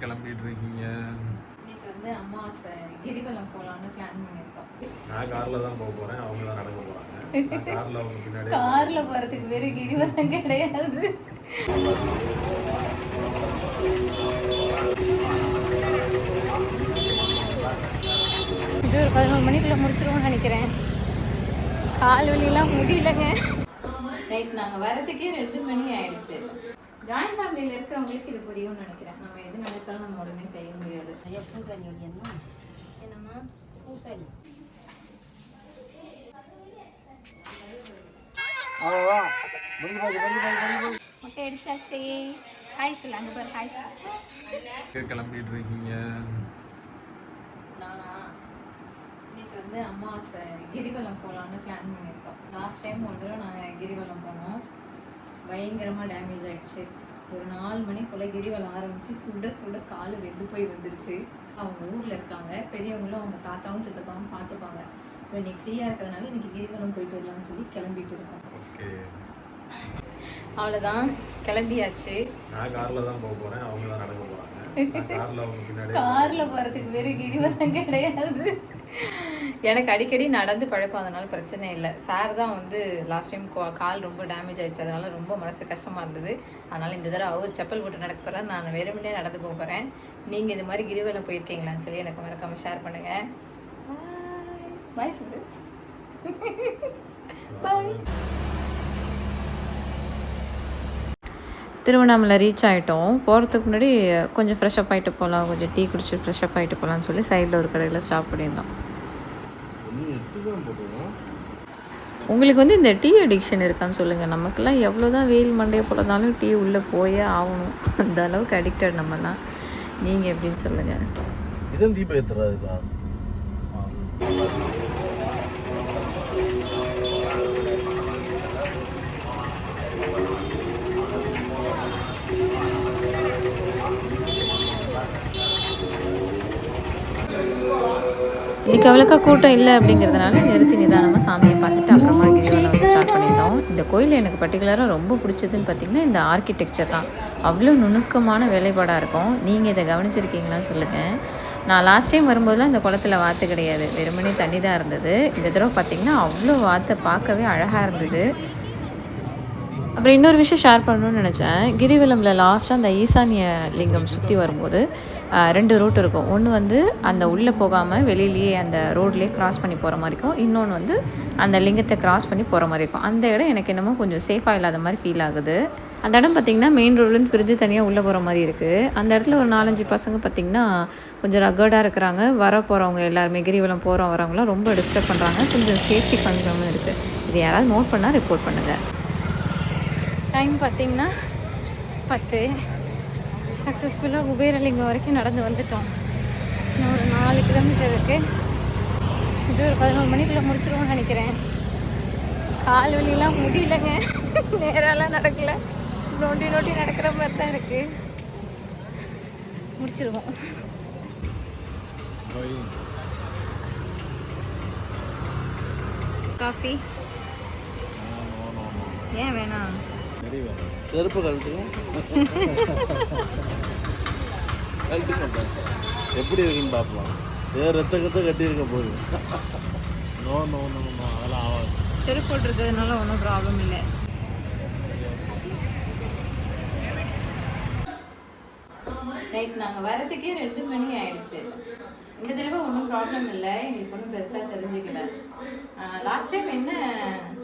கிளம்பிட்டு இருக்கீங்க? இன்னைக்கு வந்து அமாவாசை கிரிவலம் போகலான்னு பிளான் பண்ணியிருக்கோம். நான் காரில் தான் போக போகிறேன், அவங்க தான் நடக்க போகிறாங்க. காரில் அவங்க பின்னாடி. காரில் போகிறதுக்கு பேர் கிரிவலம் கிடையாது. இது ஒரு 11 மணிக்குள்ளே முடிச்சிருவோம்னு நினைக்கிறேன். கால் வலியெல்லாம் முடியலங்க. நைட் நாங்கள் வரதுக்கே 2 மணி ஆயிடுச்சு. ஜாயின்ட் ஃபேமிலியில் இருக்கிறவங்களுக்கு இது புரியும்னு நினைக்கிறேன். நம்ம எது நினைச்சாலும் நம்ம உடனே செய்ய முடியாது. பூசாணி ஒடியன்னா என்னம்மா பூசாணி முட்டை அடிச்சாச்சு. ஹாய் சொல்லு, அங்கே பாரு. ஹாய் கிளம்பிட்டு இருக்கீங்க? நானா இன்னைக்கு வந்து அமாவாசை கிரிவலம் போகலான்னு பிளான் பண்ணியிருக்கோம். லாஸ்ட் டைம் ஒரு தடவை நாங்கள் கிரிவலம் போனோம். பயங்கரமாக டேமேஜ் ஆகிடுச்சு. ஒரு 4 மணிக்குள்ளே கிரிவலம் ஆரம்பித்து சுட சுட கால் வெந்து போய் வந்துருச்சு. அவங்க ஊரில் இருக்காங்க, பெரியவங்களும் அவங்க தாத்தாவும் சித்தப்பாவும் பார்த்துப்பாங்க. ஸோ இன்னைக்கு ஃப்ரீயாக இருக்கிறதுனால இன்னைக்கு கிரிவலம் போயிட்டு வரலாம்னு சொல்லி கிளம்பிட்டு இருக்கோம். அவ்வளோதான், கிளம்பியாச்சு. நான் காரில் தான் போக போகிறேன், அவங்க தான் நடக்க போகிறாங்க. காரில் அவங்க பின்னாடி. காரில் போகிறதுக்கு பேர் கிரிவலம் கிடையாது. எனக்கு அடிக்கடி நடந்து பழக்கம், அதனால பிரச்சனை இல்லை. சார் தான் வந்து லாஸ்ட் டைம் கால் ரொம்ப டேமேஜ் ஆகிடுச்சு, அதனால ரொம்ப மனசு கஷ்டமாக இருந்தது. அதனால் இந்த தடவை அவர் செப்பல் போட்டு நடக்க போகிறேன், நான் வெறுமனே நடந்து போக போகிறேன். நீங்கள் இது மாதிரி கிரிவலம் போயிருக்கீங்களான்னு சொல்லி எனக்கு மறக்காமல் ஷேர் பண்ணுங்கள். பாய் சொல்லு. பாய். திருவண்ணாமலை ரீச் ஆகிட்டோம். போகிறதுக்கு முன்னாடி கொஞ்சம் ஃப்ரெஷ்அப் ஆகிட்டு போகலாம், கொஞ்சம் டீ குடிச்சு ஃப்ரெஷ்அப் ஆகிட்டு போகலான்னு சொல்லி சைடில் ஒரு கடையில் ஸ்டாப் பண்ணியிருந்தோம். உங்களுக்கு வந்து இந்த டீ அடிக்ஷன் இருக்கான்னு சொல்லுங்கள். நமக்கெல்லாம் எவ்வளோ தான் வெயில் மண்டையை போலனாலும் டீ உள்ளே போயே ஆகணும். அந்த அளவுக்கு அடிக்டட் நம்மலாம். நீங்கள் எப்படின்னு சொல்லுங்கள். இதன் தீபம் ஏற்றுறதுதான் இன்றைக்கி அவ்வளோக்கா கூட்டம் இல்லை அப்படிங்கிறதுனால நிறுத்தி நிதானமாக சாமியை பார்த்துட்டு அப்புறமா கிரிவலம் வந்து ஸ்டார்ட் பண்ணியிருந்தோம். இந்த கோயில் எனக்கு பர்டிகுலராக ரொம்ப பிடிச்சதுன்னு பார்த்திங்கன்னா இந்த ஆர்கிடெக்சர் தான். அவ்வளோ நுணுக்கமான வேலைப்பாடாக இருக்கும். நீங்கள் இதை கவனிச்சிருக்கீங்களான்னு சொல்லுங்கள். நான் லாஸ்ட் டைம் வரும்போதெல்லாம் இந்த குளத்தில் வாத்து கிடையாது, வெறுமனே தண்ணி தான் இருந்தது. இந்த தடவை பார்த்திங்கன்னா அவ்வளோ வாத்தை பார்க்கவே அழகாக இருந்தது. அப்புறம் இன்னொரு விஷயம் ஷேர் பண்ணணும்னு நினச்சேன். கிரிவலமில் லாஸ்ட்டாக அந்த ஈசானிய லிங்கம் சுற்றி வரும்போது 2 ரூட் இருக்கும். ஒன்று வந்து அந்த உள்ளே போகாமல் வெளியிலேயே அந்த ரோட்லேயே கிராஸ் பண்ணி போகிற மாதிரி இருக்கும். இன்னொன்று வந்து அந்த லிங்கத்தை கிராஸ் பண்ணி போகிற மாதிரி இருக்கும். அந்த இடம் எனக்கு என்னமோ கொஞ்சம் சேஃபாக இல்லாத மாதிரி ஃபீல் ஆகுது. அந்த இடம் பார்த்திங்கன்னா மெயின் ரோட்லேருந்து பிரிஞ்சு தனியாக உள்ளே போகிற மாதிரி இருக்குது. அந்த இடத்துல ஒரு 4-5 பசங்க பார்த்திங்கன்னா கொஞ்சம் ரகர்டாக இருக்கிறாங்க. வர போகிறவங்க எல்லாருமே கிரிவலம் வரவங்களாம் ரொம்ப டிஸ்டர்ப் பண்ணுறாங்க. கொஞ்சம் சேஃப்டி கன்சர்னும் இருக்குது. இது யாராவது நோட் பண்ணால் ரிப்போர்ட் பண்ணுங்கள். டைம் பார்த்திங்கன்னா 10. சக்ஸஸ்ஃபுல்லாக குபேரலிங்கம் வரைக்கும் நடந்து வந்துட்டோம். இன்னும் ஒரு 4 கிலோமீட்டர் இருக்குது. இது ஒரு 11 மணிக்குள்ளே முடிச்சிருவோம்னு நினைக்கிறேன். கால் வலியெல்லாம் முடியலங்க. நேராலாம் நடக்கலை, நோண்டி நடக்கிற மாதிரி தான் இருக்குது. முடிச்சிருவோம். காஃபி ஏன் வேணாம்? செருப்பு கழட்டு எப்படி இருக்குன்னு பார்க்கலாம். ரத்த கட்டியிருக்க போகுது. நோ நோ நோ நோ அதெல்லாம் ஆகாது. செருப்பு போட்டிருக்கிறதுனால ஒன்றும் ப்ராப்ளம் இல்லை. நைட் நாங்கள் வரதுக்கே 2 மணி ஆயிடுச்சு. இந்த தடவை ஒன்றும் ப்ராப்ளம் இல்லை, எங்களுக்கு ஒன்றும் பெருசாக தெரிஞ்சுக்கல. லாஸ்ட் டைம் என்ன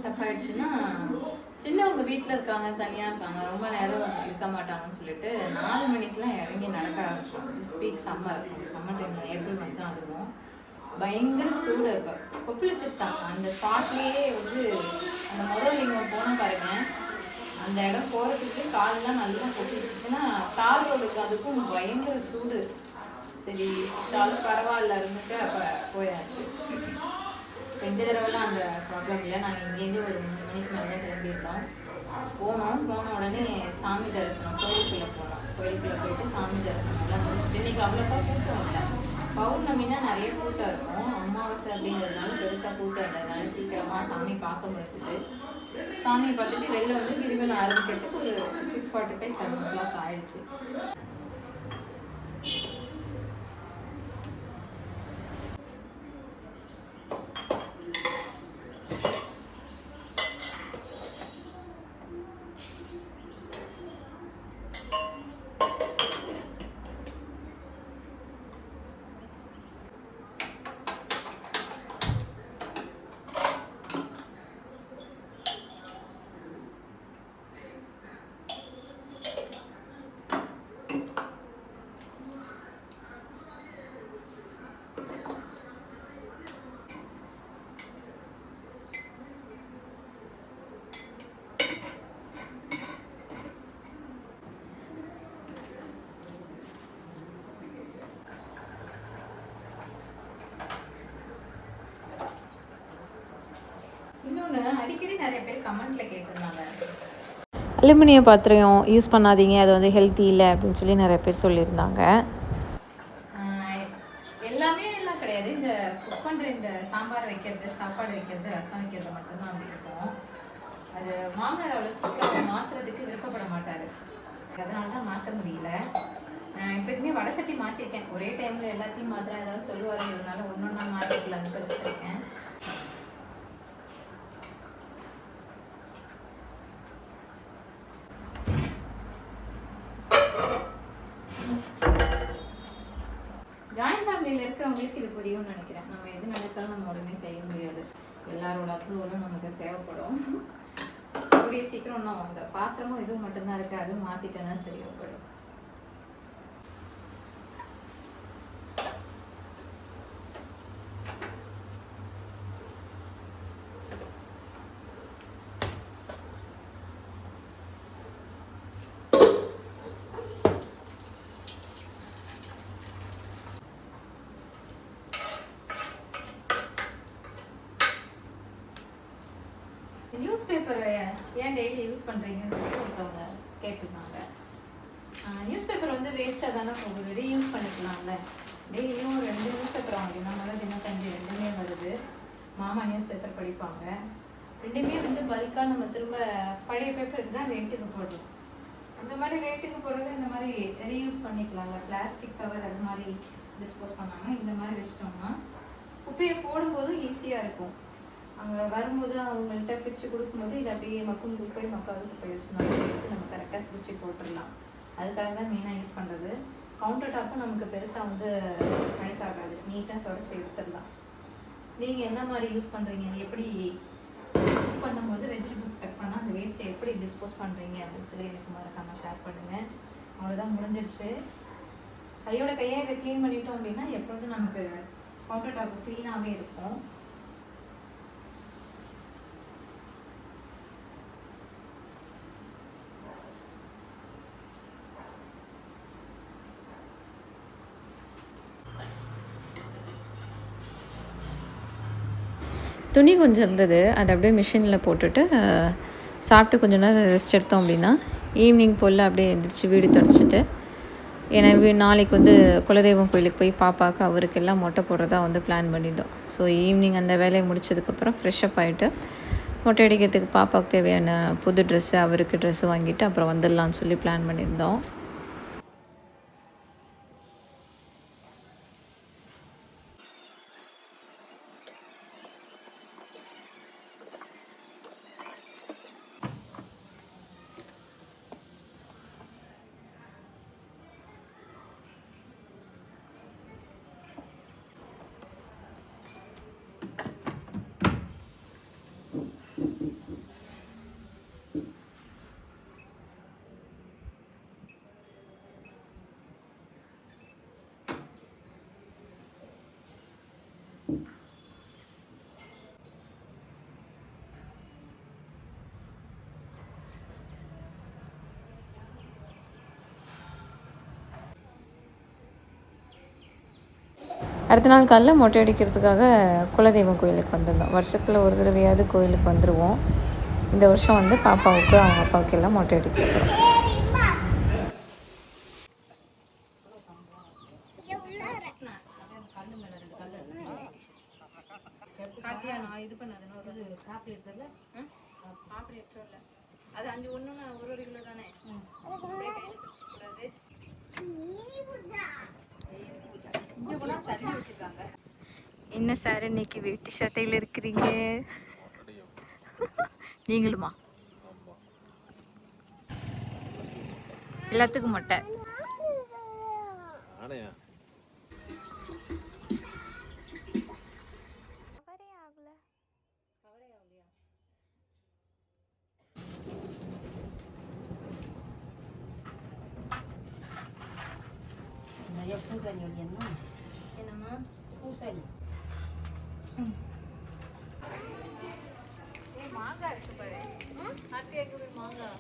தப்பாயிடுச்சுன்னா, சின்னவங்க வீட்டில் இருக்காங்க, தனியாக இருக்காங்க, ரொம்ப நேரம் இருக்க மாட்டாங்கன்னு சொல்லிட்டு 4 மணிக்கெலாம் இறங்கி நடக்க ஆரம்பிச்சோம். ஸ்பீக் சம்மர் டைமில் ஏப்ரல் மந்த் தான். அதுவும் பயங்கர சூடு. இப்போ கொப்பளிச்சிருச்சாங்க அந்த ஸ்பாட்லேயே. வந்து அந்த முதல் லிங்கம் போனால் பாருங்க, அந்த இடம் போகிறதுக்கு காலெலாம் நல்லா கொப்பளிச்சிச்சுன்னா தார் ரோடுக்கு அதுக்கும் பயங்கர சூடு. சரி சாலும் பரவாயில்ல இருந்துட்டு அப்போ போயாச்சு. இந்த தடவைலாம் அந்த ப்ராப்ளம் இல்லை. நாங்கள் இங்கேருந்து ஒரு 3 மணிக்கு மேலே கிளம்பியிருந்தோம். போன உடனே சாமி தரிசனம் கோயிலுக்குள்ளே போனோம். கோயிலுக்குள்ளே போயிட்டு சாமி தரிசனம் எல்லாம் முடிச்சுட்டு இன்றைக்கி அவ்வளோக்கா கூட்டம் இல்லை. பௌர்ணமின்னா நிறைய கூட்டம் இருக்கும். அமாவாசை அப்படிங்கிறதுனால பெருசாக கூட்டம் இல்லைனால சீக்கிரமாக சாமி பார்க்க முடியுது. சாமியை பார்த்துட்டு வெளில வந்து கிரிவலம் ஆரம்பிக்கிறதுக்கு ஒரு 6:45-7 o'clock ஆயிடுச்சு. நிறைய பேர் கமெண்ட்டில் கேட்டிருந்தாங்க. அலுமினிய பாத்திரம் யூஸ் பண்ணாதீங்க, அது வந்து ஹெல்த்தி இல்லை அப்படின்னு சொல்லி நிறைய பேர் சொல்லியிருந்தாங்க. எல்லாமே எல்லாம் கிடையாது. இந்த குக் பண்ணுற இந்த சாம்பார் வைக்கிறது, சாப்பாடு வைக்கிறது, ரசம் வைக்கிறது மட்டும்தான் அப்படி இருக்கும். அது மாமனார் அவ்வளோ சீக்கிரம் மாற்றுறதுக்கு விருப்பப்பட மாட்டார். அதனால தான் மாற்ற முடியல. நான் எப்போதுமே வடை சட்டி மாற்றிருக்கேன். ஒரே டைமில் எல்லாத்தையும் மாத்திரம் ஏதாவது சொல்லுவாருங்கிறதுனால ஒன்று ஒன்றா மாற்றிக்கலான்னு வச்சுருக்கேன். ஜாயின்ட் ஃபேமிலியில் இருக்கிறவங்களுக்கு இது புரியும்னு நினைக்கிறேன். நம்ம எது நினைச்சாலும் நம்ம உடனே செய்ய முடியாது. எல்லாரோட அப்ரூவலும் நமக்கு தேவைப்படும். கூடிய சீக்கிரம் இன்னும் அந்த பாத்திரமும் இதுவும் மட்டும்தான் இருக்குது, அதுவும் மாற்றிட்டேன்னா சரியாக போயிடும். நியூஸ் பேப்பரை ஏன் டெய்லி யூஸ் பண்ணுறீங்கன்னு சொல்லி ஒருத்தவங்க கேட்டிருந்தாங்க. நியூஸ் பேப்பர் வந்து வேஸ்ட்டாக தானே போகுது, ரீயூஸ் பண்ணிக்கலாம்ல. டெய்லியும் 2 நியூஸ் பேப்பர் வாங்கினா நல்லா தினத்தந்தி 2மே வருது. மாமா நியூஸ் பேப்பர் படிப்பாங்க. 2மே வந்து பல்காக நம்ம திரும்ப பழைய பேப்பர் தான் ரேட்டுக்கு போடுறோம். அந்த மாதிரி ரேட்டுக்கு போடுறது இந்த மாதிரி ரீயூஸ் பண்ணிக்கலாம்ல. பிளாஸ்டிக் கவர் அது மாதிரி டிஸ்போஸ் பண்ணாமல் இந்த மாதிரி வச்சிட்டோம்னா குப்பையை போடும்போது ஈஸியாக இருக்கும். அங்கே வரும்போது அவங்கள்ட்ட பிரித்து கொடுக்கும்போது இது அப்படியே மக்கும் குப்பை மக்காத குப்பை வச்சு எடுத்து நம்ம கரெக்டாக பிரித்து போட்டுடலாம். அதுக்காக தான் மெயினாக யூஸ் பண்ணுறது. கவுண்டர் டாப்பும் நமக்கு பெருசாக வந்து அழுக்காகாது, நீட்டாக தொடச்சி எடுத்துடலாம். நீங்கள் என்ன மாதிரி யூஸ் பண்ணுறீங்க, எப்படி குக் பண்ணும்போது வெஜிடபிள்ஸ் கட் பண்ணால் அந்த வேஸ்ட்டை எப்படி டிஸ்போஸ் பண்ணுறீங்க அப்படின்னு சொல்லி எனக்கு மறக்காமல் ஷேர் பண்ணுங்கள். அவ்வளோதான், முடிஞ்சிடுச்சு. கையோட கையை இதை க்ளீன் பண்ணிட்டோம் அப்படின்னா எப்பொழுதும் நமக்கு கவுண்டர் டாப்பு க்ளீனாகவே இருக்கும். துணி கொஞ்சம் இருந்தது, அதை அப்படியே மிஷினில் போட்டுட்டு சாப்பிட்டு கொஞ்ச நேரம் ரெஸ்ட் எடுத்தோம் அப்படின்னா ஈவினிங் போல் அப்படியே எழுந்திரிச்சு வீடு தொடச்சிட்டு, ஏன்னா நாளைக்கு வந்து குலதெய்வம் கோயிலுக்கு போய் பாப்பாவுக்கு அவருக்கெல்லாம் மொட்டை போடுறதா வந்து பிளான் பண்ணியிருந்தோம். ஸோ ஈவினிங் அந்த வேலையை முடிச்சதுக்கப்புறம் ஃப்ரெஷ்அப் ஆகிட்டு மொட்டை அடிக்கிறதுக்கு பாப்பாவுக்கு தேவையான புது ட்ரெஸ்ஸு, அவருக்கு ட்ரெஸ்ஸு வாங்கிட்டு அப்புறம் வந்துடலான்னு சொல்லி பிளான் பண்ணியிருந்தோம். அடுத்த நாள் காலைல மொட்டை அடிக்கிறதுக்காக குலதெய்வம் கோயிலுக்கு வந்துருந்தோம். வருஷத்தில் ஒரு தடவையாவது கோயிலுக்கு வந்துடுவோம். இந்த வருஷம் வந்து பாப்பாவுக்கு அவங்க அப்பாவுக்கு எல்லாம் மொட்டை அடிக்கிறோம். அது 5 1 1 கிலோ தானே. என்ன சார் இன்னைக்கு வேட்டி சட்டையில் இருக்கிறீங்க? நீங்களுமா? எல்லாத்துக்கும் மொட்டை. பூசாணி என்னம்மா பூசாணி மாங்காய் இருக்கு பாரு. மாங்காய்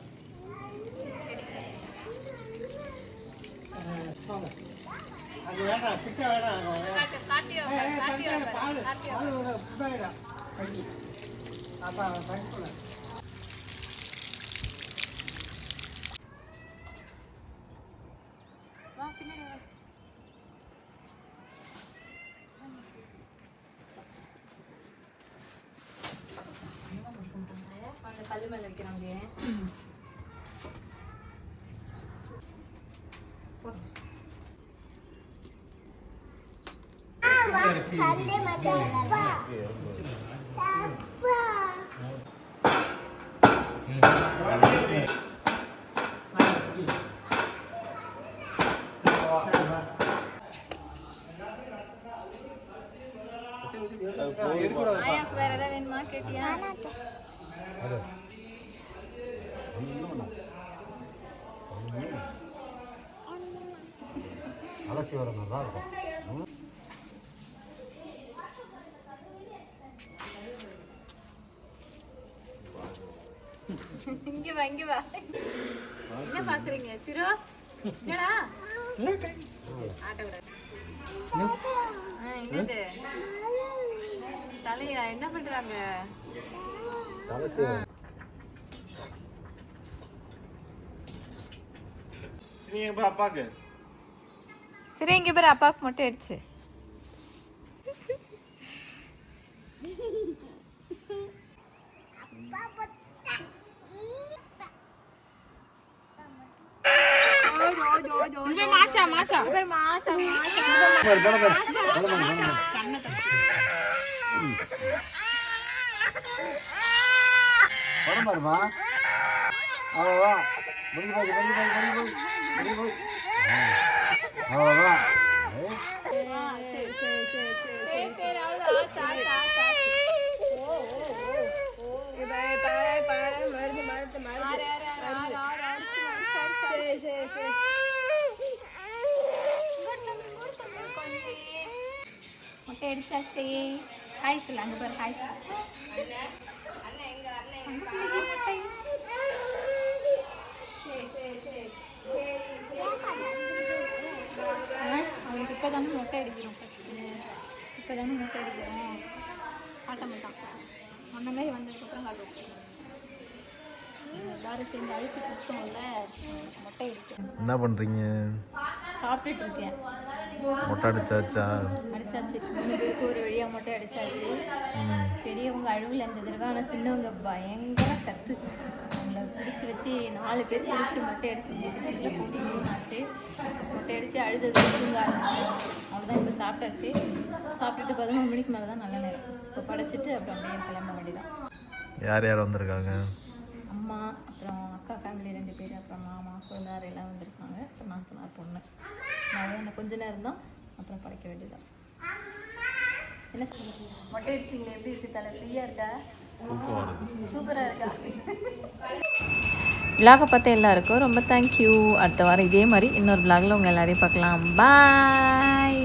அது வேண்டாம், பிட்ட வேண்டாம். பால் பால் பால் பால் பால் ஆயாக்கு வேற ஏதாவது வேணுமா கேட்டியா? அலசி வர மாதிரி தான் இருக்கும். இங்க வா இங்க வா. என்ன பாக்குறீங்க சிரோ? என்னடா ஆட்ட விட. என்னது தலையா என்ன பண்றாங்க? அப்பாக்கு சரி இங்க பேர் அப்பாவுக்கு மட்டும் ஆயிடுச்சு. மாஷா மாஷா பேர் மாஷா மாஷா பரமாருமா அவ்வளோவா முடிஞ்சு போய் அவ்வளோவா. முட்டை அடிச்சாச்சு. ஹாய் சொல்லு, அங்கே பாரு ஹாய் சொல்லு. அவங்களுக்கு இப்போ தானே மொட்டை அடிக்கிறோம். இப்போ தானே மொட்டை அடிக்கிறோம். ஆட்ட மாட்டான். முன்ன மாதிரி வந்ததுக்கப்புறம் கால் வச்சு எல்லாரும் சேர்ந்து அழிச்சு பிடிச்சோம்ல, மொட்டை அடிச்சோம். என்ன பண்ணுறீங்க? சாப்பிட்டுட்டு இருக்கேன். மொட்டை அடிச்சாச்சா? அடிச்சாச்சு. 3 பேருக்கு ஒரு வழியாக மொட்டை அடிச்சாச்சு. பெரியவங்க அழுவில் அந்த தடவை, ஆனால் சின்னவங்க பயங்கர கற்று அவங்கள பிடிச்சி வச்சு 4 பேர் பிடிச்சி மொட்டை அடிச்சு ஆச்சு. மொட்டை அடித்து அழுதது தூங்க ஆரம்பிச்சு. அவ்வளோதான். இப்போ சாப்பிட்டாச்சு. சாப்பிட்டுட்டு 11 மணிக்கு மேலே தான் நல்ல நேரம். இப்போ படைச்சிட்டு அப்புறம் அப்படியே கிளம்ப வேண்டியதான். யார் யார் வந்திருக்காங்க? அம்மா, அப்புறம் அக்கா ஃபேமிலி 2 பேர், அப்புறம் மாமா குழந்தார் எல்லாம் வந்திருக்காங்க. அப்புறம் நான் பொண்ணு. நான் கொஞ்ச நேரம் தான், அப்புறம் படைக்க வேண்டியதான். என்ன மொட்டை அடிச்சிங்களே, எப்படி இருக்கு தலை? ஃப்ரீயாக இருக்கா? சூப்பராக இருக்கா? விலாகை பார்த்த எல்லாருக்கும் ரொம்ப தேங்க்யூ. அடுத்த வாரம் இதே மாதிரி இன்னொரு விலாகில் உங்கள் எல்லாரையும் பார்க்கலாம். பாய்.